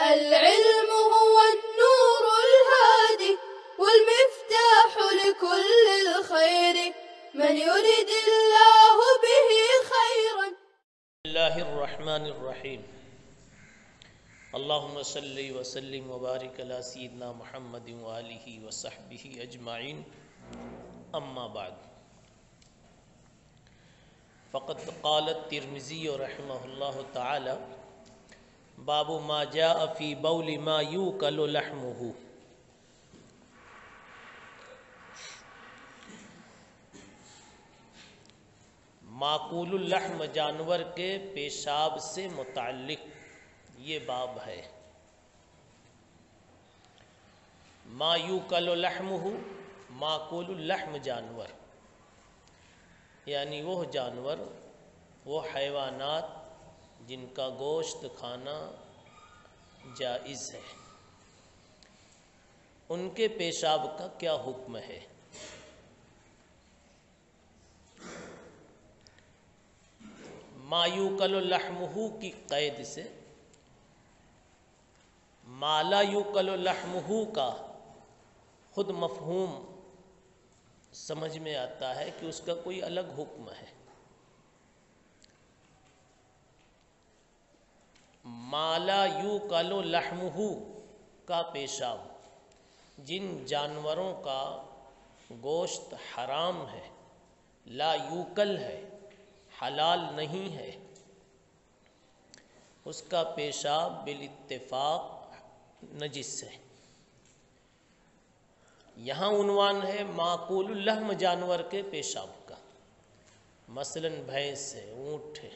العلم هو النور الهادي والمفتاح لكل الخير من يرد الله به خيرا. بسم الله الرحمن الرحيم. اللهم صل وسلم وبارك على سيدنا محمد وآله وصحبه أجمعين. أما بعد، فقد قال الترمذي رحمه الله تعالى: باب ما جاء في بول ما يؤكل لحمه. معقول اللحم جانور کے پیشاب سے متعلق یہ باب ہے۔ ما یوکل لحمہ، معقول اللحم جانور یعنی وہ جانور، وہ حیوانات جن کا گوشت کھانا جائز ہے، ان کے پیشاب کا کیا حکم ہے؟ ما یوکل لحمہ کی قید سے ما لا یوکل لحمہ کا خود مفہوم سمجھ میں آتا ہے کہ اس کا کوئی الگ حکم ہے۔ ما لا یوکل لحمہ کا پیشاب جن جانوروں کا گوشت حرام ہے، لا یوکل ہے، حلال نہیں ہے، اس کا پیشاب بالاتفاق نجس ہے۔ یہاں عنوان ہے معقول اللحم جانور کے پیشاب کا، مثلا بھینس ہے، اونٹ ہے،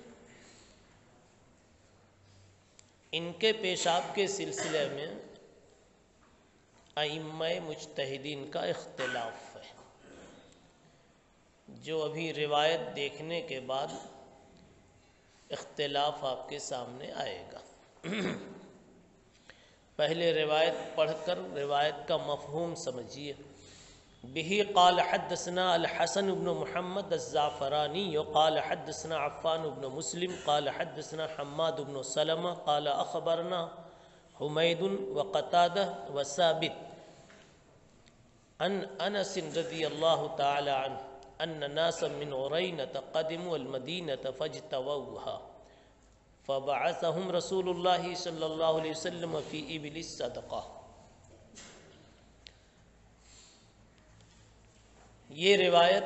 ان کے پیشاب کے سلسلے میں ائمہ مجتہدین کا اختلاف ہے، جو ابھی روایت دیکھنے کے بعد اختلاف آپ کے سامنے آئے گا۔ پہلے روایت پڑھ کر روایت کا مفہوم سمجھیے۔ بہ قال حدثنا الحسن بن محمد الزعفرانی قال حدثنا عفان بن مسلم قال حدثنا حماد بن سلمہ قال اخبرنا حمید وقتادہ وثابت عن انس رضی اللہ تعالی عنہ ان ناسا من عرینۃ قدموا المدینۃ فاجتووها فبعثهم رسول اللہ صلی اللہ علیہ وسلم فی ابل الصدقہ۔ یہ روایت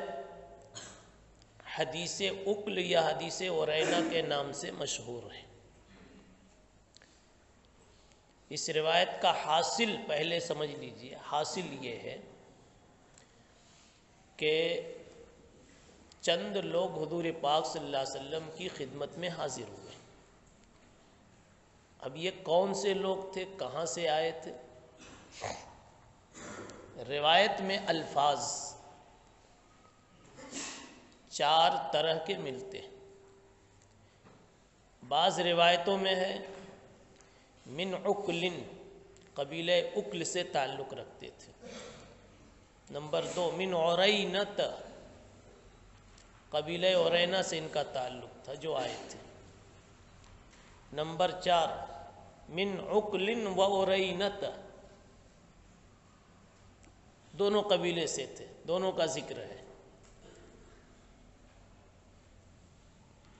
حدیث اکل یا حدیث عرینہ کے نام سے مشہور ہے۔ اس روایت کا حاصل پہلے سمجھ لیجئے۔ حاصل یہ ہے کہ چند لوگ حضور پاک صلی اللہ علیہ وسلم کی خدمت میں حاضر ہوئے۔ اب یہ کون سے لوگ تھے، کہاں سے آئے تھے؟ روایت میں الفاظ چار طرح کے ملتے ہیں۔ بعض روایتوں میں ہے من عقل، قبیلہ عقل سے تعلق رکھتے تھے۔ نمبر دو من عرینۃ، قبیلہ عرینہ سے ان کا تعلق تھا جو آئے تھے۔ نمبر چار من عقل و عرینۃ، دونوں قبیلے سے تھے، دونوں کا ذکر ہے۔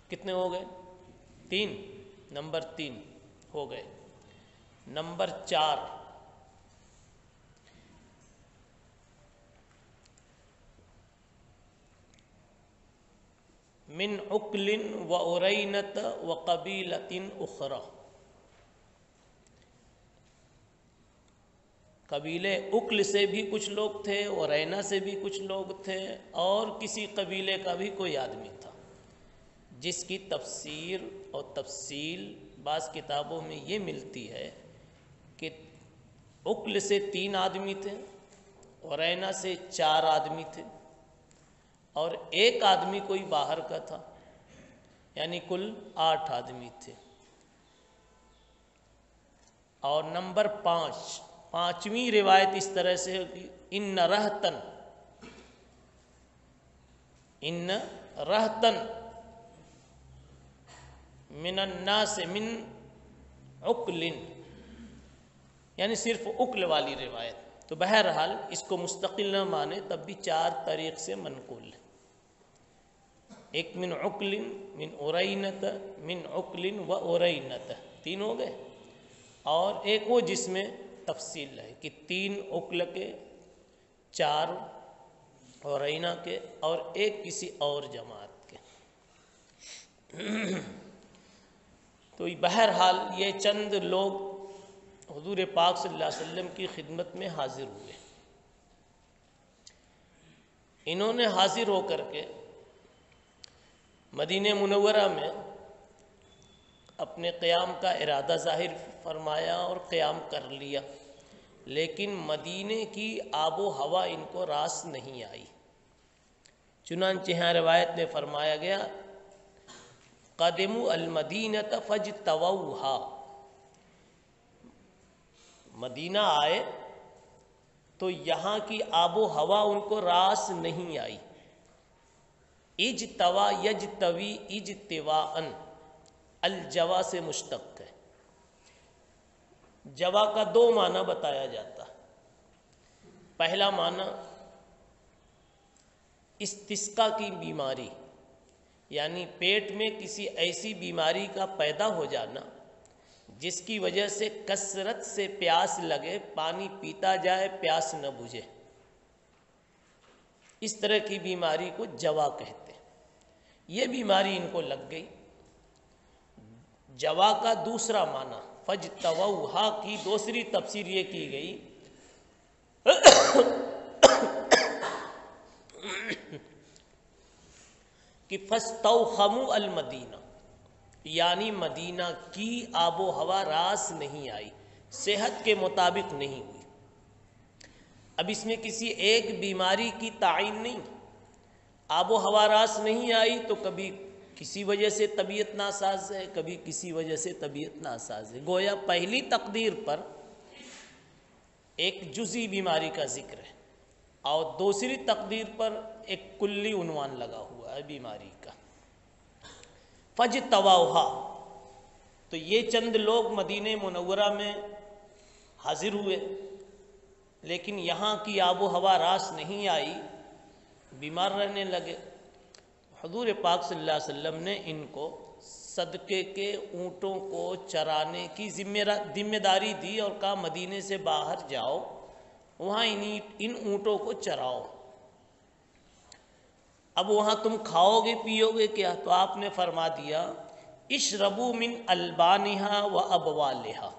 کتنے ہو گئے؟ تین۔ نمبر تین ہو گئے۔ نمبر چار من عقل و عرینۃ و قبیلۃ اخری، قبیلے عقل سے بھی کچھ لوگ تھے، عرینہ سے بھی کچھ لوگ تھے، اور کسی قبیلے کا بھی کوئی آدمی تھا، جس کی تفسیر اور تفصیل بعض کتابوں میں یہ ملتی ہے کہ عقل سے 3 آدمی تھے، عرینہ سے 4 آدمی تھے، اور ایک آدمی کوئی باہر کا تھا، یعنی کل 8 آدمی تھے۔ اور نمبر 5، پانچویں روایت اس طرح سے ہوگی ان رہتن من الناس من عقل یعنی صرف عقل والی روایت. تو بہرحال اس کو مستقل نہ مانے تب بھی 4 طریق سے منقول ہے. ایک من عقل، من ارینت، من عقل و ارینت، 3 ہو گئے. اور ایک وہ جس میں تفصیل ہے کہ 3 عقل کے، 4 ارینا کے، اور ایک کسی اور جماعت کے. تو بہرحال یہ چند لوگ حضور پاک صلی اللہ علیہ وسلم کی خدمت میں حاضر ہوئے. انہوں نے حاضر ہو کر کے مدینہ منورہ میں اپنے قیام کا ارادہ ظاہر فرمایا اور قیام کر لیا، لیکن مدینے کی آب و ہوا ان کو راس نہیں آئی. چنانچہ یہاں روایت میں فرمایا گیا قدموا المدینۃ فاجتووھا، مدینہ آئے تو یہاں کی آب و ہوا ان کو راس نہیں آئی. اجتوا یجتوی اجتواءً، الجوا سے مشتق ہے. جوا کا 2 معنی بتایا جاتا ہے. پہلا معنی استسقا کی بیماری، یعنی پیٹ میں کسی ایسی بیماری کا پیدا ہو جانا جس کی وجہ سے کثرت سے پیاس لگے، پانی پیتا جائے، پیاس نہ بجھے. اس طرح کی بیماری کو جوا کہتے ہیں. یہ بیماری ان کو لگ گئی. جوا کا دوسرا معنی فاجتووھا کی دوسری تفسیر یہ کی گئی کہ فاستوخموا المدینہ، یعنی مدینہ کی آب و ہوا راس نہیں آئی، صحت کے مطابق نہیں ہوئی. اب اس میں کسی ایک بیماری کی تعین نہیں. آب و ہوا راس نہیں آئی تو کبھی کسی وجہ سے طبیعت ناساز ہے، کبھی کسی وجہ سے طبیعت ناساز ہے. گویا پہلی تقدیر پر ایک جزئی بیماری کا ذکر ہے اور دوسری تقدیر پر ایک کلی عنوان لگا ہوا ہے بیماری کا. فاجتووھا، تو یہ چند لوگ مدینہ منورہ میں حاضر ہوئے، لیکن یہاں کی آب و ہوا راس نہیں آئی، بیمار رہنے لگے. حضور پاک صلی اللہ علیہ وسلم نے ان کو صدقے کے اونٹوں کو چرانے کی ذمہ داری دی اور کہا مدینے سے باہر جاؤ، وہاں ان اونٹوں کو چراؤ. اب وہاں تم کھاؤ گے پیو گے کیا؟ تو آپ نے فرما دیا اشربوا من البانھا و ابوالھا،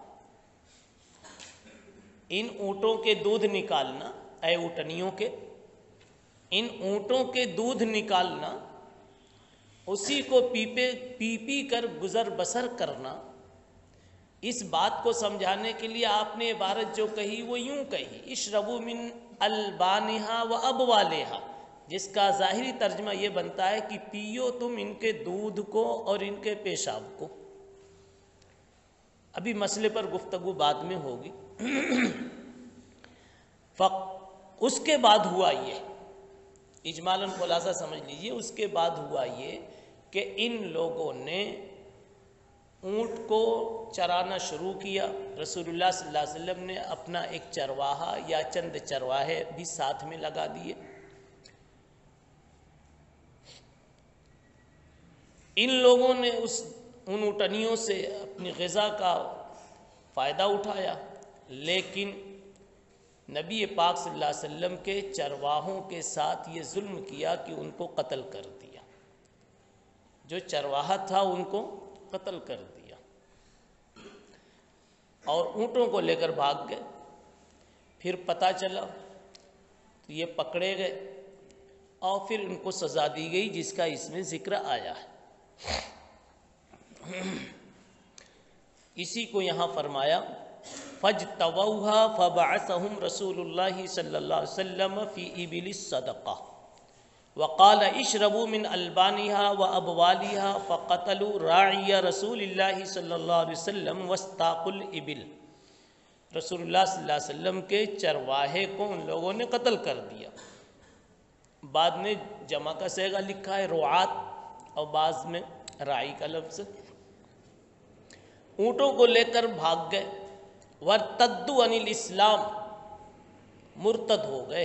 ان اونٹوں کے دودھ نکالنا، اے اونٹنیوں کے، ان اونٹوں کے دودھ نکالنا، اسی کو پی کر گزر بسر کرنا. اس بات کو سمجھانے کے لیے آپ نے عبارت جو کہی وہ یوں کہی اشربوا من البانھا و ابوالھا، جس کا ظاہری ترجمہ یہ بنتا ہے کہ پیو تم ان کے دودھ کو اور ان کے پیشاب کو. ابھی مسئلے پر گفتگو بعد میں ہوگی. اس کے بعد ہوا یہ، اجمالاً خلاصہ سمجھ لیجئے، اس کے بعد ہوا یہ کہ ان لوگوں نے اونٹ کو چرانا شروع کیا. رسول اللہ صلی اللہ علیہ وسلم نے اپنا ایک چرواہا یا چند چرواہے بھی ساتھ میں لگا دیے. ان لوگوں نے ان اونٹنیوں سے اپنی غذا کا فائدہ اٹھایا، لیکن نبی پاک صلی اللہ علیہ وسلم کے چرواہوں کے ساتھ یہ ظلم کیا کہ ان کو قتل کر دیا. جو چرواہا تھا ان کو قتل کر دیا اور اونٹوں کو لے کر بھاگ گئے. پھر پتہ چلا تو یہ پکڑے گئے اور پھر ان کو سزا دی گئی جس کا اس میں ذکر آیا ہے. اسی کو یہاں فرمایا فاجتووھا فبعثهم رسول اللہ صلی اللہ علیہ وسلم فی ابل الصدقہ وقال اشربوا من البانھا وابوالھا فقتلوا راعی رسول اللہ صلی اللہ علیہ وسلم واستاقوا الابل. رسول اللہ صلی اللہ علیہ وسلم کے چرواہے کو ان لوگوں نے قتل کر دیا. بعد میں جمع کا صیغہ لکھا ہے رعات اور بعض میں راعی کا لفظ. اونٹوں کو لے کر بھاگ گئے وارتدوا عن الاسلام، مرتد ہو گئے.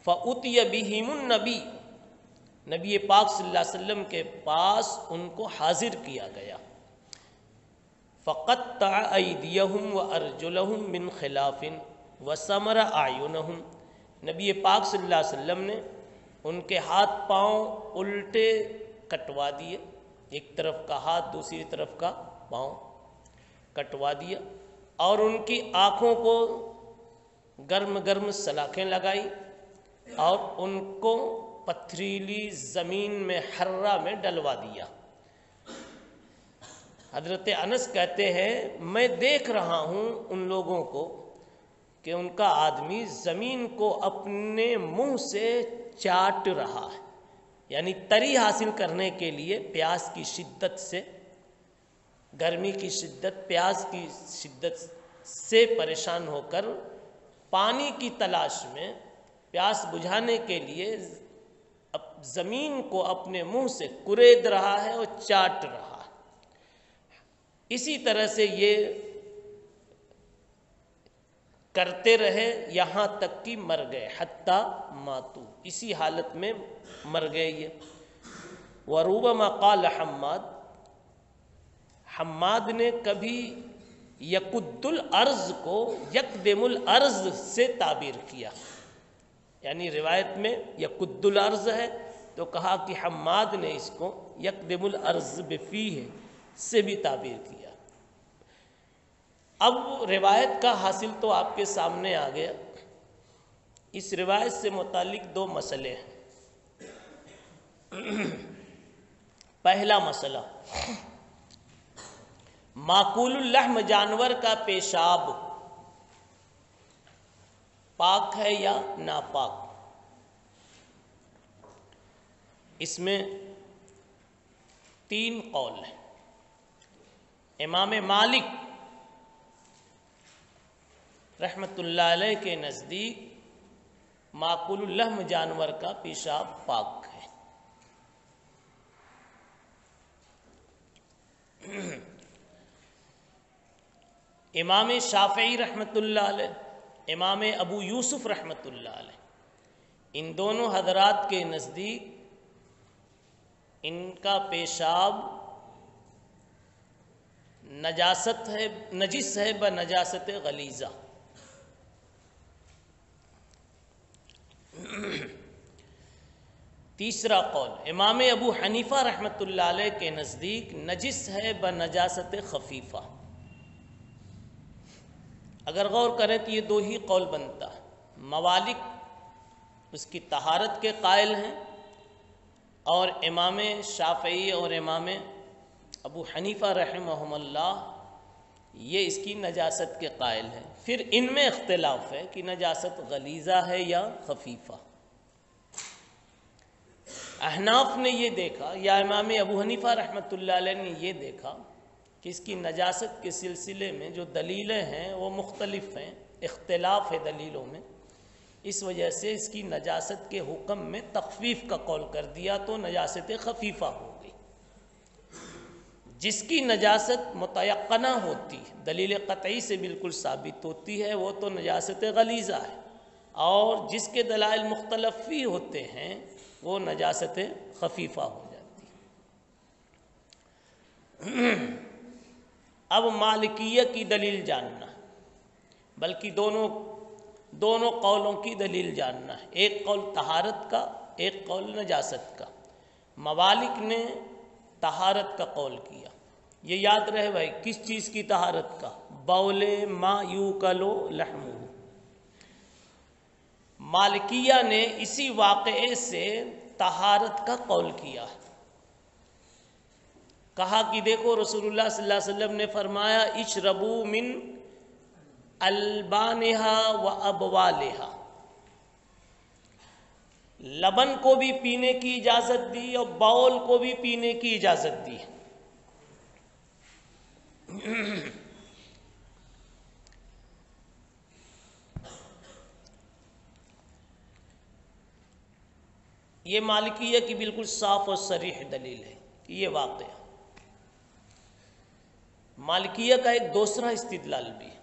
فأتی بہم النبی، نبی پاک صلی اللہ علیہ وسلم کے پاس ان کو حاضر کیا گیا. فقطع ایدیہم وارجلہم من خلاف وسمر اعینہم، نبی پاک صلی اللہ علیہ وسلم نے ان کے ہاتھ پاؤں الٹے کٹوا دیے، ایک طرف کا ہاتھ دوسری طرف کا پاؤں کٹوا دیا، اور ان کی آنکھوں کو گرم گرم سلاخیں لگائی اور ان کو پتھریلی زمین میں حرہ میں ڈلوا دیا. حضرت انس کہتے ہیں میں دیکھ رہا ہوں ان لوگوں کو کہ ان کا آدمی زمین کو اپنے منہ سے چاٹ رہا ہے، یعنی تری حاصل کرنے کے لیے پیاس کی شدت سے، گرمی کی شدت، پیاس کی شدت سے پریشان ہو کر پانی کی تلاش میں پیاس بجھانے کے لیے زمین کو اپنے منہ سے کرید رہا ہے اور چاٹ رہا ہے. اسی طرح سے یہ کرتے رہے یہاں تک کہ مر گئے، حتی ماتو، اسی حالت میں مر گئے یہ. وربما قال حماد، حماد نے کبھی یکد الارض کو یکدم الارض سے تعبیر کیا، یعنی روایت میں یکد الارض ہے تو کہا کہ حماد نے اس کو یکدم الارض بفیہ سے بھی تعبیر کیا. اب روایت کا حاصل تو آپ کے سامنے آ گیا. اس روایت سے متعلق دو مسئلے ہیں. پہلا مسئلہ، ماکول اللحم جانور کا پیشاب پاک ہے یا ناپاک؟ اس میں تین قول ہیں. امام مالک رحمت اللہ علیہ کے نزدیک ماکول اللحم جانور کا پیشاب پاک ہے. امام شافعی رحمت اللہ علیہ، امام ابو یوسف رحمت اللہ علیہ، ان دونوں حضرات کے نزدیک ان کا پیشاب نجاست ہے، نجس ہے بنجاست غلیظہ. تیسرا قول، امام ابو حنیفہ رحمت اللہ علیہ کے نزدیک نجس ہے بنجاست خفیفہ. اگر غور کریں تو یہ دو ہی قول بنتا ہے. موالک اس کی طہارت کے قائل ہیں اور امام شافعی اور امام ابو حنیفہ رحمہم اللہ یہ اس کی نجاست کے قائل ہیں. پھر ان میں اختلاف ہے کہ نجاست غلیظہ ہے یا خفیفہ. احناف نے یہ دیکھا یا امام ابو حنیفہ رحمۃ اللہ علیہ نے یہ دیکھا کہ اس کی نجاست کے سلسلے میں جو دلیلیں ہیں وہ مختلف ہیں، اختلاف ہے دلیلوں میں، اس وجہ سے اس کی نجاست کے حکم میں تخفیف کا قول کر دیا تو نجاست خفیفہ ہو گئی. جس کی نجاست متیقنہ ہوتی ہے، دلیل قطعی سے بالکل ثابت ہوتی ہے، وہ تو نجاست غلیظہ ہے، اور جس کے دلائل مختلف فی ہوتے ہیں وہ نجاست خفیفہ ہو جاتی ہے. اب مالکیہ کی دلیل جاننا، بلکہ دونوں قولوں کی دلیل جاننا ہے. ایک قول طہارت کا، ایک قول نجاست کا. موالک نے طہارت کا قول کیا. یہ یاد رہے بھائی، کس چیز کی طہارت کا؟ بول ما یوکلو لحمہ. مالکیہ نے اسی واقعے سے طہارت کا قول کیا. کہا کہ دیکھو رسول اللہ صلی اللہ علیہ وسلم نے فرمایا اشربوا من البانہا و ابوالہا، لبن کو بھی پینے کی اجازت دی اور باول کو بھی پینے کی اجازت دی. یہ مالکیہ کی بالکل صاف اور صریح دلیل ہے کہ یہ واقعہ. مالکیہ کا ایک دوسرا استدلال بھی ہے،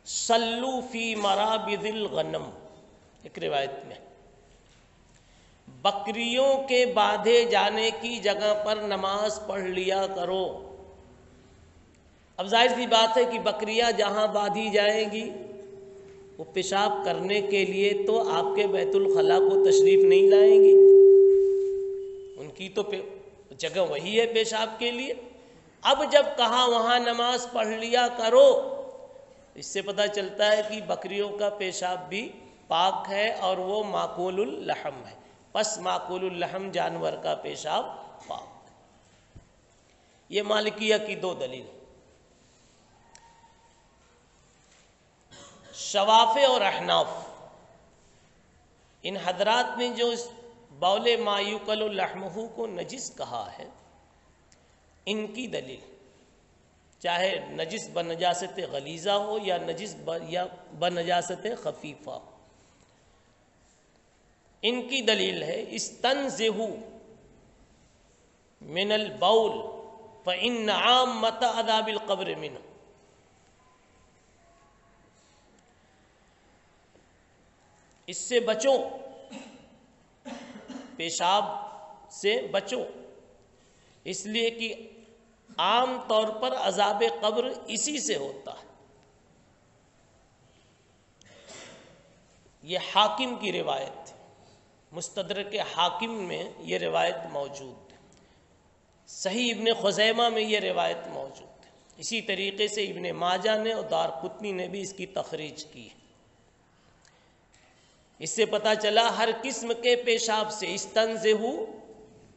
صلو فی مرابض الغنم، ایک روایت میں بکریوں کے باندھے جانے کی جگہ پر نماز پڑھ لیا کرو۔ اب ظاہر سی بات ہے کہ بکریاں جہاں باندھی جائیں گی وہ پیشاب کرنے کے لیے تو آپ کے بیت الخلاء کو تشریف نہیں لائیں گی، ان کی تو جگہ وہی ہے پیشاب کے لیے۔ اب جب کہا وہاں نماز پڑھ لیا کرو، اس سے پتہ چلتا ہے کہ بکریوں کا پیشاب بھی پاک ہے اور وہ معقول اللحم ہے، پس معقول اللحم جانور کا پیشاب پاک۔ یہ مالکیہ کی دو دلیل۔ شوافع اور احناف، ان حضرات نے جو اس بول ما یوکل لحمہ کو نجس کہا ہے، ان کی دلیل چاہے نجس بنجاست غلیظہ ہو یا نجس بنجاست خفیفہ، ان کی دلیل ہے استنزہوا من البول فإن عامۃ عذاب القبر منہ۔ اس سے بچو، پیشاب سے بچو، اس لیے کہ عام طور پر عذاب قبر اسی سے ہوتا ہے۔ یہ حاکم کی روایت ہے، مستدرک حاکم میں یہ روایت موجود ہے، صحیح ابن خزیمہ میں یہ روایت موجود ہے، اسی طریقے سے ابن ماجہ نے اور دارقطنی نے بھی اس کی تخریج کی ہے۔ اس سے پتہ چلا ہر قسم کے پیشاب سے استنزہوا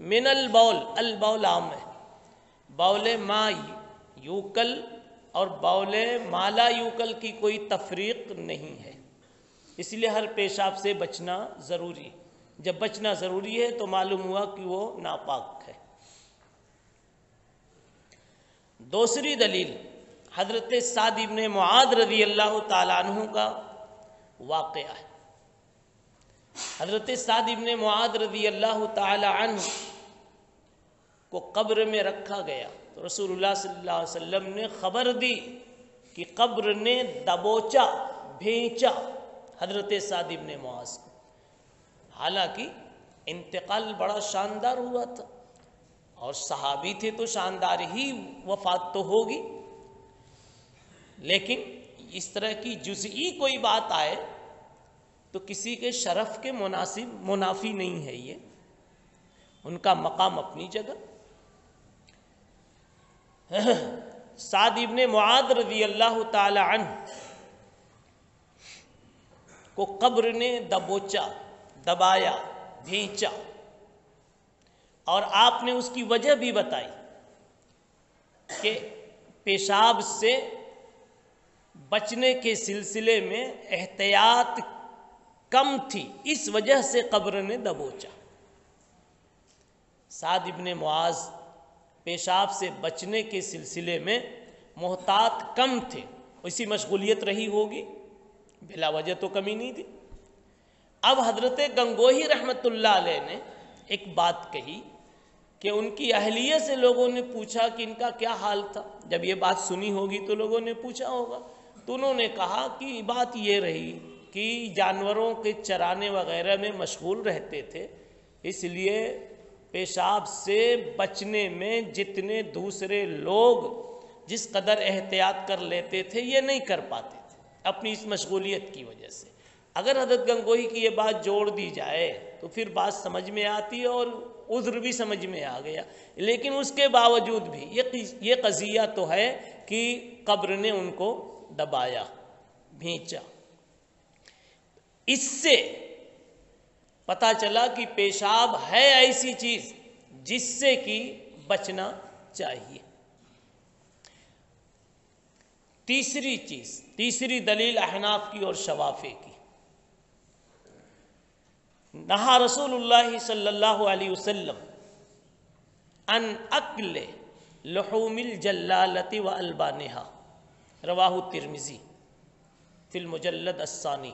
من البول، البول عام ہے، بول ما یوکل اور بول ما لا یوکل کی کوئی تفریق نہیں ہے، اس لیے ہر پیشاب سے بچنا ضروری۔ جب بچنا ضروری ہے تو معلوم ہوا کہ وہ ناپاک ہے۔ دوسری دلیل حضرت سعد بن معاذ رضی اللہ تعالیٰ عنہ کا واقعہ ہے۔ حضرت سعد بن معاذ رضی اللہ تعالی عنہ کو قبر میں رکھا گیا تو رسول اللہ صلی اللہ علیہ وسلم نے خبر دی کہ قبر نے دبوچا، بھینچا حضرت سعد بن معاذ کو۔ حالانکہ انتقال بڑا شاندار ہوا تھا اور صحابی تھے تو شاندار ہی وفات تو ہوگی، لیکن اس طرح کی جزئی کوئی بات آئے تو کسی کے شرف کے منافی نہیں ہے، یہ ان کا مقام اپنی جگہ۔ سعد بن معاذ رضی اللہ تعالی عنہ کو قبر نے دبوچا، دبایا، بھینچا، اور آپ نے اس کی وجہ بھی بتائی کہ پیشاب سے بچنے کے سلسلے میں احتیاط کم تھی، اس وجہ سے قبر نے دبوچا۔ سعد بن معاذ پیشاب سے بچنے کے سلسلے میں محتاط کم تھے، اسی مشغولیت رہی ہوگی، بلا وجہ تو کمی نہیں تھی۔ اب حضرت گنگوہی رحمت اللہ علیہ نے ایک بات کہی کہ ان کی اہلیہ سے لوگوں نے پوچھا کہ ان کا کیا حال تھا، جب یہ بات سنی ہوگی تو لوگوں نے پوچھا ہوگا، تو انہوں نے کہا کہ بات یہ رہی کہ جانوروں کے چرانے وغیرہ میں مشغول رہتے تھے، اس لیے پیشاب سے بچنے میں جتنے دوسرے لوگ جس قدر احتیاط کر لیتے تھے یہ نہیں کر پاتے تھے اپنی اس مشغولیت کی وجہ سے۔ اگر حضرت گنگوہی کی یہ بات جوڑ دی جائے تو پھر بات سمجھ میں آتی ہے اور عذر بھی سمجھ میں آ گیا، لیکن اس کے باوجود بھی یہ قضیہ تو ہے کہ قبر نے ان کو دبایا، بھینچا۔ اس سے پتہ چلا کہ پیشاب ہے ایسی چیز جس سے کہ بچنا چاہیے۔ تیسری دلیل احناف کی اور شوافع کی، نہا رسول اللہ صلی اللہ علیہ وسلم ان اکل لحوم الجلالۃ والبانھا، رواہ الترمذی فی المجلد الثانی،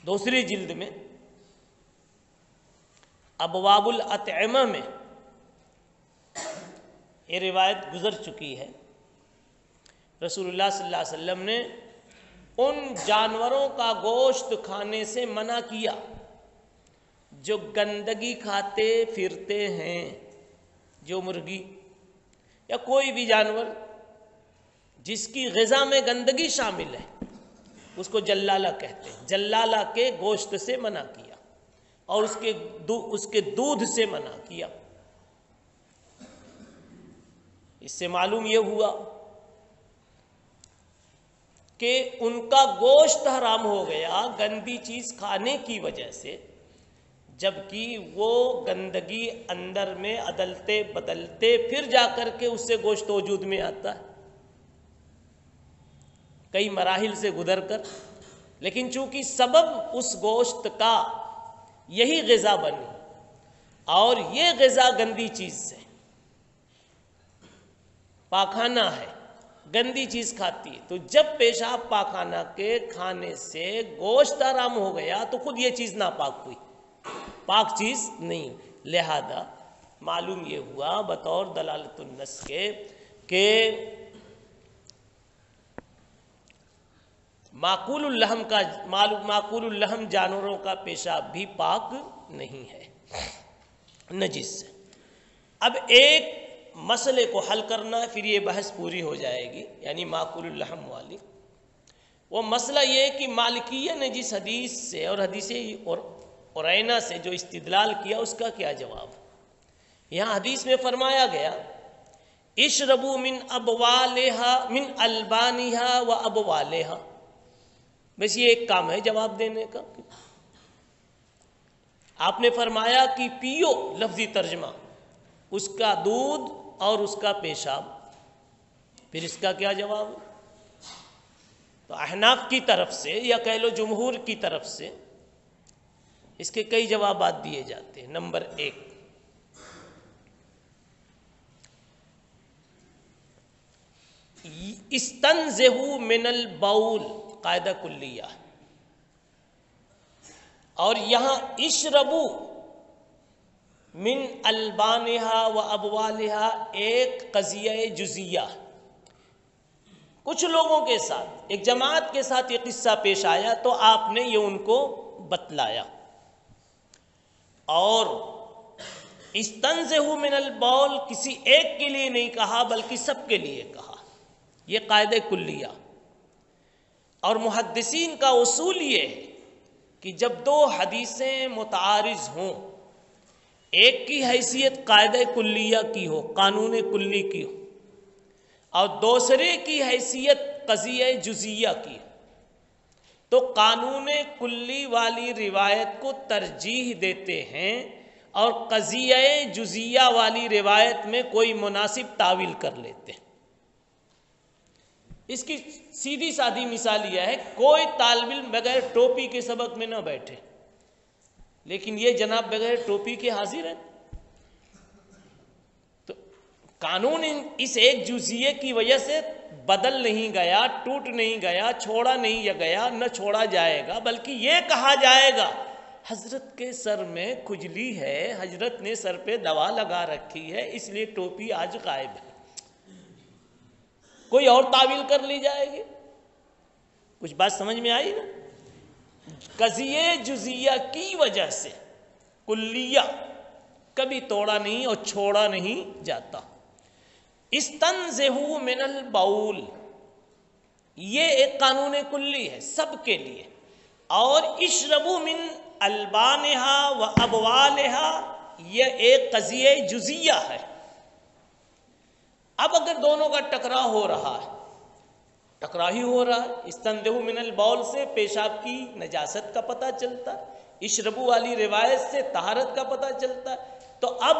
دوسری جلد میں ابواب الاطعمہ میں یہ روایت گزر چکی ہے، رسول اللہ صلی اللہ علیہ وسلم نے ان جانوروں کا گوشت کھانے سے منع کیا جو گندگی کھاتے پھرتے ہیں، جو مرغی یا کوئی بھی جانور جس کی غذا میں گندگی شامل ہے اس کو جلالہ کہتے ہیں، جلالہ کے گوشت سے منع کیا اور اس کے دودھ سے منع کیا۔ اس سے معلوم یہ ہوا کہ ان کا گوشت حرام ہو گیا گندی چیز کھانے کی وجہ سے، جبکہ وہ گندگی اندر میں عدلتے بدلتے پھر جا کر کے اس سے گوشت وجود میں آتا ہے، کئی مراحل سے گزر کر، لیکن چونکہ سبب اس گوشت کا یہی غذا بنی اور یہ غذا گندی چیز سے، پاخانہ ہے، گندی چیز کھاتی ہے، تو جب پیشاب پاخانہ کے کھانے سے گوشت حرام ہو گیا تو خود یہ چیز ناپاک ہوئی، پاک چیز نہیں، لہذا معلوم یہ ہوا بطور دلالت النص کے کہ معقول اللحم جانوروں کا پیشاب بھی پاک نہیں ہے، نجس ہے۔ اب ایک مسئلے کو حل کرنا ہے، پھر یہ بحث پوری ہو جائے گی، یعنی معقول اللحم والی۔ وہ مسئلہ یہ کہ مالکیہ نے جس حدیث سے اور حدیث عرینہ سے جو استدلال کیا اس کا کیا جواب؟ یہاں حدیث میں فرمایا گیا اشربوا من ابوالها من البانها و ابوالها، بس یہ ایک کام ہے جواب دینے کا۔ آپ نے فرمایا کہ پیو، لفظی ترجمہ، اس کا دودھ اور اس کا پیشاب، پھر اس کا کیا جواب؟ تو احناف کی طرف سے یا کہہ لو جمہور کی طرف سے اس کے کئی جوابات دیے جاتے ہیں۔ نمبر 1، استنزہوا من البول، قاعدہ کلیہ، اور یہاں اشربوا من البانہا و ابوالہا ایک قضیہ جزیہ، کچھ لوگوں کے ساتھ، ایک جماعت کے ساتھ یہ قصہ پیش آیا تو آپ نے یہ ان کو بتلایا، اور استنزہوا من البول کسی ایک کے لیے نہیں کہا بلکہ سب کے لیے کہا، یہ قاعدہ کلیہ۔ اور محدثین کا اصول یہ ہے کہ جب دو حدیثیں متعارض ہوں، ایک کی حیثیت قاعدہ کلیہ کی ہو، قانون کلی کی ہو، اور دوسرے کی حیثیت قضیہ جزیہ کی ہو، تو قانون کلی والی روایت کو ترجیح دیتے ہیں اور قضیہ جزیہ والی روایت میں کوئی مناسب تعویل کر لیتے ہیں۔ اس کی سیدھی سادھی مثال یہ ہے، کوئی طالب علم بغیر ٹوپی کے سبق میں نہ بیٹھے، لیکن یہ جناب بغیر ٹوپی کے حاضر ہیں، تو قانون اس ایک جزیے کی وجہ سے بدل نہیں گیا، ٹوٹ نہیں گیا، چھوڑا نہیں گیا، نہ چھوڑا جائے گا، بلکہ یہ کہا جائے گا حضرت کے سر میں کھجلی ہے، حضرت نے سر پہ دوا لگا رکھی ہے، اس لیے ٹوپی آج غائب ہے۔ کوئی اور تعویل کر لی جائے گی؟ کچھ بات سمجھ میں آئی نا؟ قضیہ جزیہ کی وجہ سے کلیہ کبھی توڑا نہیں اور چھوڑا نہیں جاتا۔ استنزہوا من البول، یہ ایک قانون کلی ہے سب کے لیے، اور اشربوا من البانہا و ابوالہا یہ ایک قضیہ جزیہ ہے۔ اب اگر دونوں کا ٹکراؤ ہو رہا ہے، ٹکراؤ ہی ہو رہا ہے، استنزہوا من البول سے پیشاب کی نجاست کا پتہ چلتا ہے، اشربوا والی روایت سے طہارت کا پتہ چلتا ہے، تو اب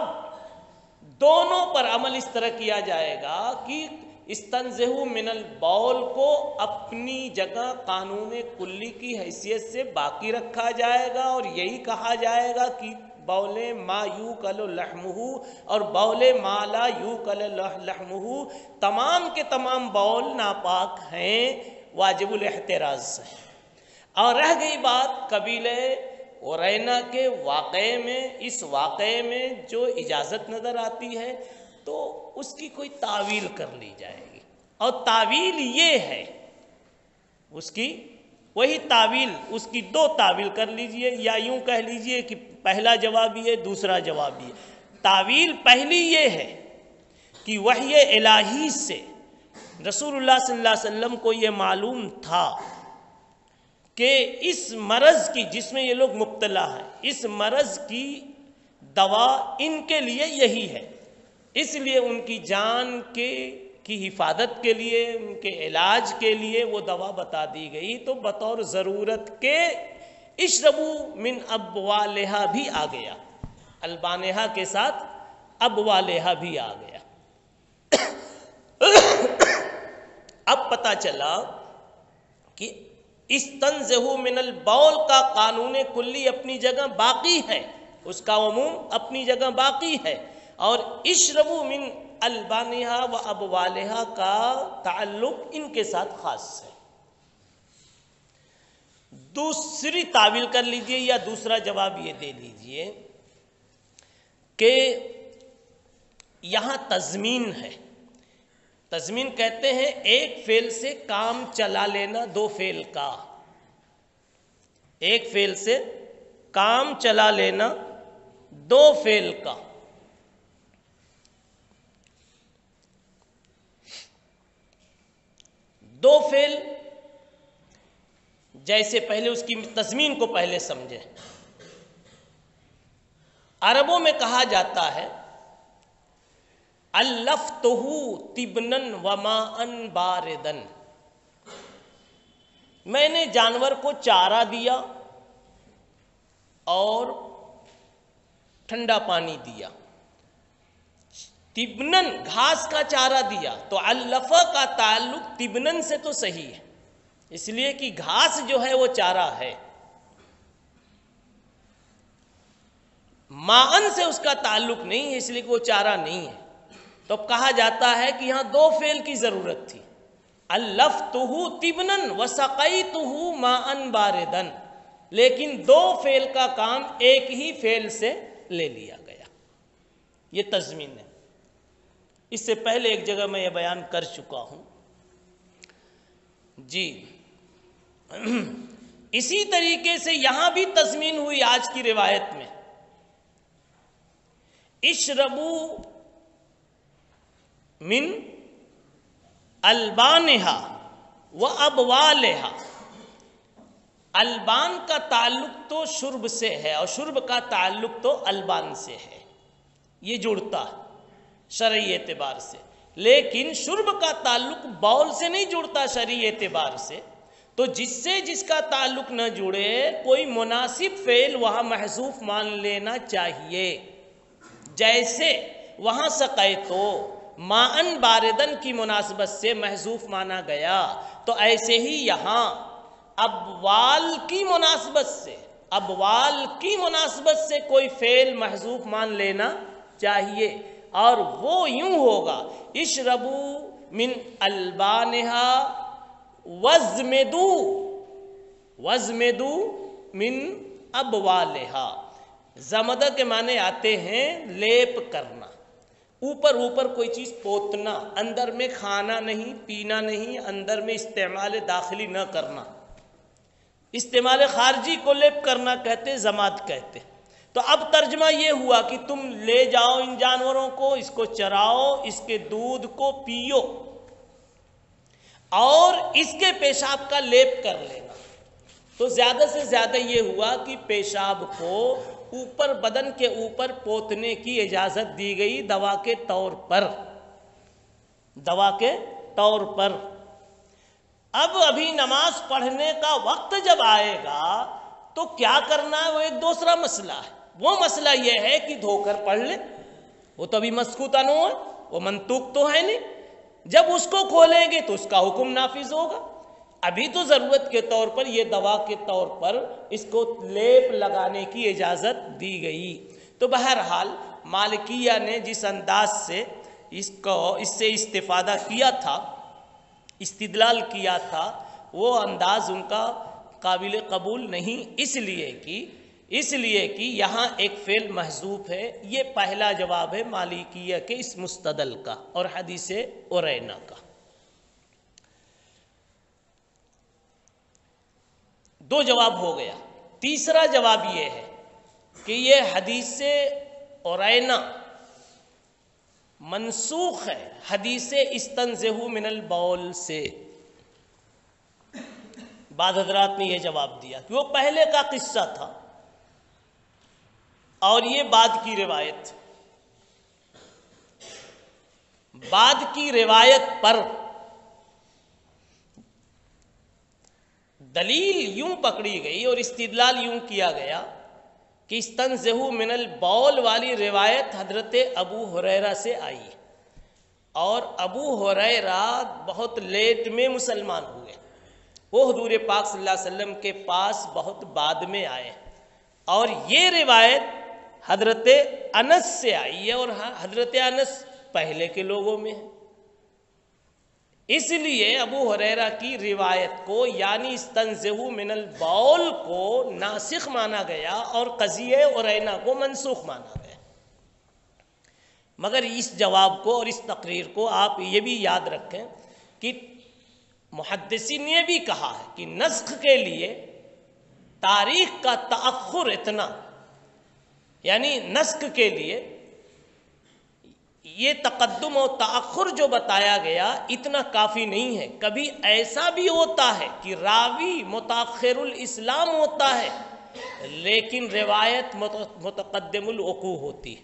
دونوں پر عمل اس طرح کیا جائے گا کہ استنزہوا من البول کو اپنی جگہ قانون کلی کی حیثیت سے باقی رکھا جائے گا، اور یہی کہا جائے گا کہ بول ما یوکل لحمہ اور بول ما لا یوکل لحمہ، تمام کے تمام بول ناپاک ہیں، واجب الاحتراز ہیں۔ اور رہ گئی بات قبیلہ عرینہ کے واقعے میں، اس واقعے میں جو اجازت نظر آتی ہے، تو تو اس کی کوئی تعویل کر لی جائے گی، اور تعویل یہ ہے اس کی، وہی تعویل، اس کی دو تعویل کر لیجئے، یا یوں کہہ لیجئے کہ پہلا جواب یہ، دوسرا جواب یہ۔ تعویل پہلی یہ ہے کہ وحی الہی سے رسول اللہ صلی اللہ علیہ وسلم کو یہ معلوم تھا کہ اس مرض کی، جس میں یہ لوگ مبتلا ہیں، اس مرض کی دوا ان کے لیے یہی ہے، اس لیے ان کی جان کی حفاظت کے لیے، ان کے علاج کے لیے وہ دوا بتا دی گئی، تو بطور ضرورت کے اشربو من ابوالہا بھی آ گیا، البانہا کے ساتھ ابوالہا بھی آ گیا۔ اب پتہ چلا کہ استنزہو من البول کا قانون کلی اپنی جگہ باقی ہے، اس کا عموم اپنی جگہ باقی ہے، اور اشربو من البانہا و ابوالہا کا تعلق ان کے ساتھ خاص ہے۔ دوسری تعویل کر لیجئے یا دوسرا جواب یہ دے لیجئے کہ یہاں تضمین ہے۔ تضمین کہتے ہیں ایک فعل سے کام چلا لینا دو فعل کا، ایک فعل سے کام چلا لینا دو فعل کا۔ دو فعل، جیسے پہلے اس کی تضمین کو پہلے سمجھیں۔ عربوں میں کہا جاتا ہے الفتہ تبنن وماء باردن، میں نے جانور کو چارہ دیا اور ٹھنڈا پانی دیا۔ تبنن گھاس کا چارہ دیا، تو الفا کا تعلق تبنن سے تو صحیح ہے، اس لیے کہ گھاس جو ہے وہ چارہ ہے۔ ماءن سے اس کا تعلق نہیں ہے، اس لیے کہ وہ چارہ نہیں ہے۔ تو اب کہا جاتا ہے کہ یہاں دو فعل کی ضرورت تھی، الفتہ تبنن وسقیتہ ماء باردن، لیکن دو فعل کا کام ایک ہی فعل سے لے لیا گیا۔ یہ تضمین ہے۔ اس سے پہلے ایک جگہ میں یہ بیان کر چکا ہوں جی۔ اسی طریقے سے یہاں بھی تضمین ہوئی آج کی روایت میں، اشربو من البانہا و ابوالہا۔ البان کا تعلق تو شرب سے ہے اور شرب کا تعلق تو البان سے ہے، یہ جڑتا ہے شرعی اعتبار سے، لیکن شرب کا تعلق بول سے نہیں جڑتا شرعی اعتبار سے، تو جس سے جس کا تعلق نہ جڑے کوئی مناسب فعل وہاں محذوف مان لینا چاہیے۔ جیسے وہاں سقیتو ماء باردن کی مناسبت سے محذوف مانا گیا، تو ایسے ہی یہاں ابوال کی مناسبت سے کوئی فعل محذوف مان لینا چاہیے، اور وہ یوں ہوگا اشربو من البانہا وزمدو من ابوالہا۔ زمدہ کے معنی آتے ہیں لیپ کرنا، اوپر کوئی چیز پوتنا، اندر میں کھانا نہیں پینا نہیں، اندر میں استعمال داخلی نہ کرنا، استعمال خارجی کو لیپ کرنا کہتے، زماد کہتے۔ تو اب ترجمہ یہ ہوا کہ تم لے جاؤ ان جانوروں کو، اس کو چراؤ، اس کے دودھ کو پیو اور اس کے پیشاب کا لیپ کر لینا۔ تو زیادہ سے زیادہ یہ ہوا کہ پیشاب کو اوپر بدن کے اوپر پوتنے کی اجازت دی گئی دوا کے طور پر۔ اب ابھی نماز پڑھنے کا وقت جب آئے گا تو کیا کرنا ہے وہ ایک دوسرا مسئلہ ہے۔ وہ مسئلہ یہ ہے کہ دھو کر پڑھ لے، وہ تو ابھی مسکوت عنہ ہے، وہ منطوق تو ہے نہیں، جب اس کو کھولیں گے تو اس کا حکم نافذ ہوگا۔ ابھی تو ضرورت کے طور پر یہ دوا کے طور پر اس کو لیپ لگانے کی اجازت دی گئی۔ تو بہرحال مالکیہ نے جس انداز سے اس سے استفادہ کیا تھا، استدلال کیا تھا، وہ انداز ان کا قابل قبول نہیں، اس لیے کہ اس لیے کہ یہاں ایک فعل محذوف ہے. یہ پہلا جواب ہے مالکیہ کے اس مستدل کا اور حدیث عرینا کا. دو جواب ہو گیا. تیسرا جواب یہ ہے کہ یہ حدیث عرینا منسوخ ہے حدیث استنزہوا من البول سے. بعض حضرات نے یہ جواب دیا کہ وہ پہلے کا قصہ تھا اور یہ بعد کی روایت. بعد کی روایت پر دلیل یوں پکڑی گئی اور استدلال یوں کیا گیا کہ استنزہوا من البول والی روایت حضرت ابو ہریرہ سے آئی اور ابو ہریرہ بہت لیٹ میں مسلمان ہوئے. وہ حضور پاک صلی اللہ علیہ وسلم کے پاس بہت بعد میں آئے اور یہ روایت حضرت انس سے آئی ہے اور حضرت انس پہلے کے لوگوں میں ہے. اس لیے ابو ہریرہ کی روایت کو یعنی استنزہوا من البول کو ناسخ مانا گیا اور قضیہ عرینا کو منسوخ مانا گیا. مگر اس جواب کو اور اس تقریر کو آپ یہ بھی یاد رکھیں کہ محدثین نے بھی کہا ہے کہ نسخ کے لیے تاریخ کا تأخر اتنا، یعنی نسخ کے لیے یہ تقدم و تأخر جو بتایا گیا اتنا کافی نہیں ہے. کبھی ایسا بھی ہوتا ہے کہ راوی متأخر الاسلام ہوتا ہے لیکن روایت متقدم الوقوع ہوتی ہے،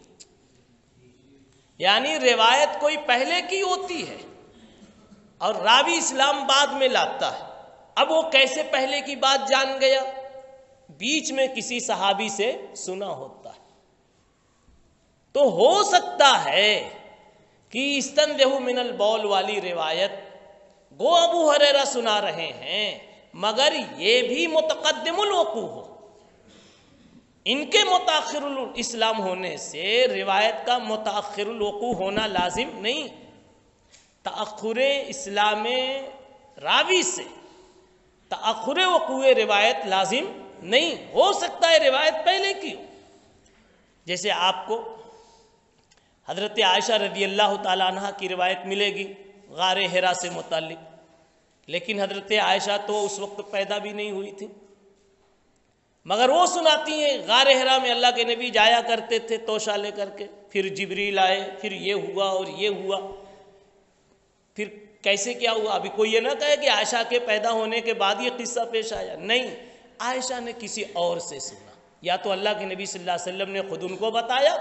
یعنی روایت کوئی پہلے کی ہوتی ہے اور راوی اسلام بعد میں لاتا ہے. اب وہ کیسے پہلے کی بات جان گیا؟ بیچ میں کسی صحابی سے سنا ہوتا ہے. تو ہو سکتا ہے کہ استنزہوا من البول والی روایت گو ابو ہریرہ سنا رہے ہیں مگر یہ بھی متقدم الوقوع ہو. ان کے متاخر الاسلام ہونے سے روایت کا متاخر الوقوع ہونا لازم نہیں. تأخر اسلام راوی سے تأخر وقوع روایت لازم نہیں. ہو سکتا ہے روایت پہلے کی ہو. جیسے آپ کو حضرت عائشہ رضی اللہ تعالیٰ عنہ کی روایت ملے گی غار حرا سے متعلق، لیکن حضرت عائشہ تو اس وقت پیدا بھی نہیں ہوئی تھی، مگر وہ سناتی ہیں غار حرا میں اللہ کے نبی جایا کرتے تھے توشہ لے کر کے، پھر جبریل آئے، پھر یہ ہوا اور یہ ہوا، پھر کیسے کیا ہوا. ابھی کوئی یہ نہ کہے کہ عائشہ کے پیدا ہونے کے بعد یہ قصہ پیش آیا. نہیں، عائشہ نے کسی اور سے سنا، یا تو اللہ کے نبی صلی اللہ علیہ وسلم نے خود ان کو بتایا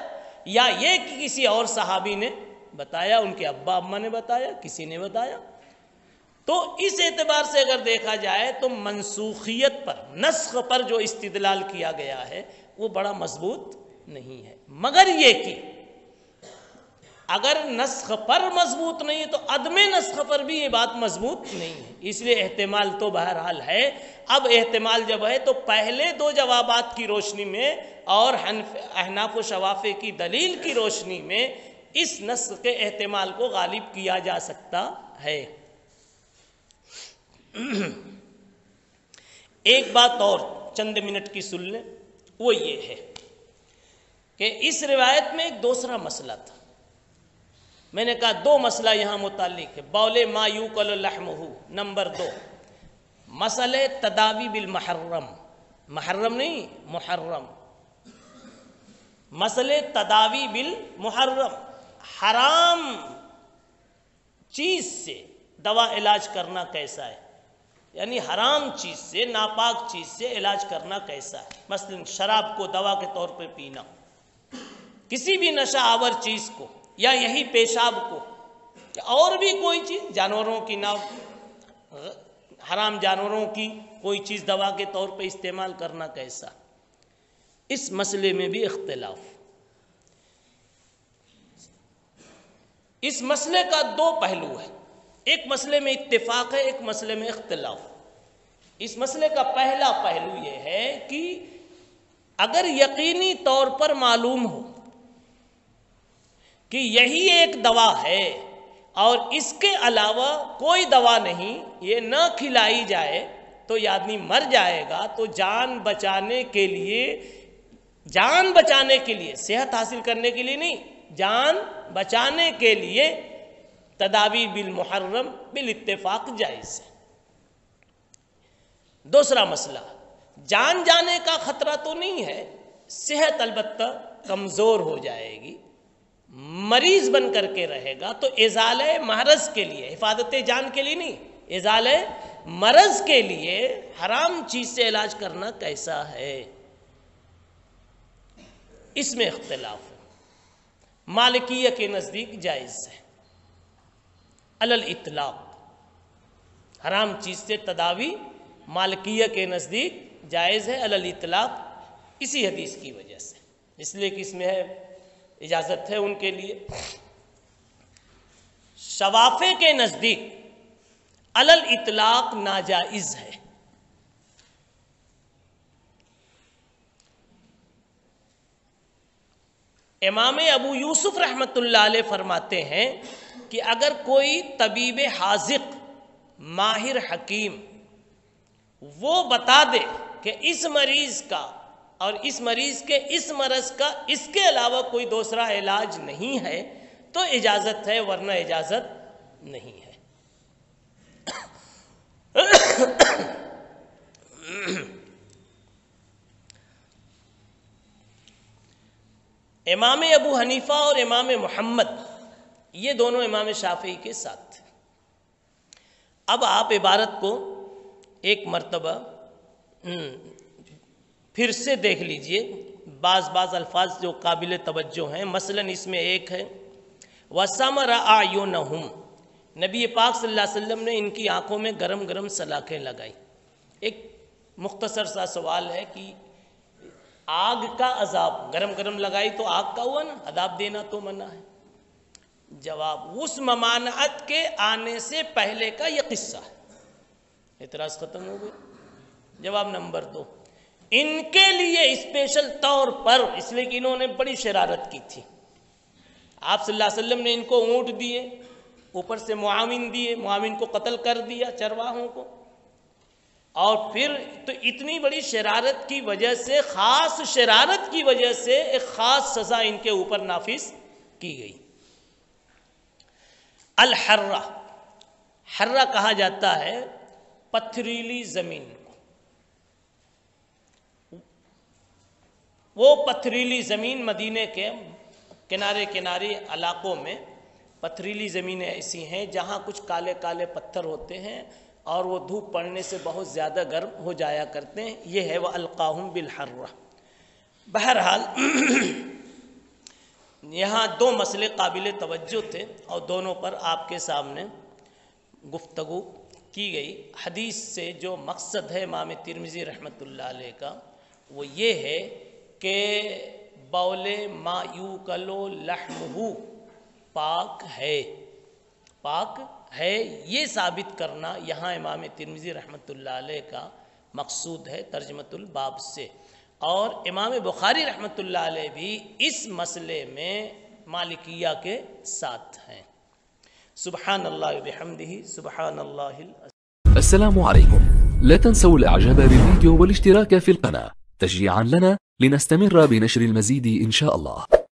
یا یہ کہ کسی اور صحابی نے بتایا، ان کے ابا اماں نے بتایا، کسی نے بتایا. تو اس اعتبار سے اگر دیکھا جائے تو منسوخیت پر، نسخ پر جو استدلال کیا گیا ہے وہ بڑا مضبوط نہیں ہے. مگر یہ کہ اگر نسخ پر مضبوط نہیں ہے تو عدم نسخ پر بھی یہ بات مضبوط نہیں ہے. اس لیے احتمال تو بہرحال ہے. اب احتمال جب ہے تو پہلے دو جوابات کی روشنی میں اور احناف و شوافی کی دلیل کی روشنی میں اس نسخ کے احتمال کو غالب کیا جا سکتا ہے. ایک بات اور چند منٹ کی سن لیں، وہ یہ ہے کہ اس روایت میں ایک دوسرا مسئلہ تھا. میں نے کہا دو مسئلہ یہاں متعلق ہے. بول ما یوکل لحمہ، نمبر 2 مسئلہ تداوی بالمحرم، محرم نہیں محرم، مسئلہ تداوی بالمحرم، حرام چیز سے دوا علاج کرنا کیسا ہے، یعنی حرام چیز سے، ناپاک چیز سے علاج کرنا کیسا ہے. مثلا شراب کو دوا کے طور پہ پینا، کسی بھی نشہ آور چیز کو، یا یہی پیشاب کو، یا اور بھی کوئی چیز، جانوروں کی حرام جانوروں کی کوئی چیز دوا کے طور پہ استعمال کرنا کیسا. اس مسئلے میں بھی اختلاف. اس مسئلے کا دو پہلو ہے، ایک مسئلے میں اتفاق ہے، ایک مسئلے میں اختلاف. اس مسئلے کا پہلا پہلو یہ ہے کہ اگر یقینی طور پر معلوم ہو کہ یہی ایک دوا ہے اور اس کے علاوہ کوئی دوا نہیں، یہ نہ کھلائی جائے تو یہ آدمی مر جائے گا، تو جان بچانے کے لیے جان بچانے کے لیے، صحت حاصل کرنے کے لیے نہیں، جان بچانے کے لیے تداوی بالمحرم بالاتفاق جائز ہے۔ دوسرا مسئلہ، جان جانے کا خطرہ تو نہیں ہے، صحت البتہ کمزور ہو جائے گی، مریض بن کر کے رہے گا، تو ازالہ مرض کے لیے، حفاظت جان کے لیے نہیں، ازالہ مرض کے لیے حرام چیز سے علاج کرنا کیسا ہے، اس میں اختلاف ہے۔ مالکیہ کے نزدیک جائز ہے علی الاطلاق، حرام چیز سے تداوی مالکیہ کے نزدیک جائز ہے علی الاطلاق، اسی حدیث کی وجہ سے، اس لیے کہ اس میں ہے اجازت ہے ان کے لیے۔ شوافے کے نزدیک علی الاطلاق ناجائز ہے۔ امام ابو یوسف رحمۃ اللہ علیہ فرماتے ہیں کہ اگر کوئی طبیب حاذق ماہر حکیم وہ بتا دے کہ اس مریض کا اور اس مریض کے اس مرض کا اس کے علاوہ کوئی دوسرا علاج نہیں ہے تو اجازت ہے، ورنہ اجازت نہیں ہے۔ امام ابو حنیفہ اور امام محمد یہ دونوں امام شافعی کے ساتھ تھے۔ اب آپ عبارت کو ایک مرتبہ پھر سے دیکھ لیجئے، بعض الفاظ جو قابل توجہ ہیں، مثلا اس میں ایک ہے وَسَمَرَ أَعْيُنَهُمْ، نبی پاک صلی اللہ علیہ وسلم نے ان کی آنکھوں میں گرم گرم سلاخیں لگائی۔ ایک مختصر سا سوال ہے کہ آگ کا عذاب گرم گرم لگائی تو آگ کا ہوا نا، عذاب دینا تو منع ہے۔ جواب، اس ممانعت کے آنے سے پہلے کا یہ قصہ ہے۔ اعتراض ختم ہو گئی۔ جواب نمبر 2، ان کے لیے اسپیشل طور پر، اس لیے کہ انہوں نے بڑی شرارت کی تھی، آپ صلی اللہ علیہ وسلم نے ان کو اونٹ دیے، اوپر سے معاون دیے، معاون کو قتل کر دیا چرواہوں کو، اور پھر تو اتنی بڑی شرارت کی وجہ سے، خاص شرارت کی وجہ سے ایک خاص سزا ان کے اوپر نافذ کی گئی۔ الحرہ، حرہ کہا جاتا ہے پتھریلی زمین کو، وہ پتھریلی زمین مدینے کے کنارے علاقوں میں پتھریلی زمینیں ایسی ہیں جہاں کچھ کالے کالے پتھر ہوتے ہیں اور وہ دھوپ پڑنے سے بہت زیادہ گرم ہو جایا کرتے ہیں، یہ ہے وَأَلْقَاهُمْ بِالْحَرَّةِ۔ بہرحال یہاں دو مسئلے قابل توجہ تھے اور دونوں پر آپ کے سامنے گفتگو کی گئی۔ حدیث سے جو مقصد ہے امام ترمذی رحمۃ اللہ علیہ کا وہ یہ ہے کہ بول ما یوکل لحمہ پاک ہے، پاک ہے، یہ ثابت کرنا یہاں امام ترمذی رحمۃ اللہ علیہ کا مقصود ہے ترجمۃ الباب سے، اور امام بخاری رحمۃ اللہ علیہ بھی اس مسئلے میں مالکیہ کے ساتھ ہیں۔ سبحان اللہ وبحمدہ سبحان اللہ السلام عليكم، لا تنسوا الاعجاب بالفيديو والاشتراك في القناة تشجيعا لنا لنستمر بنشر المزيد إن شاء الله.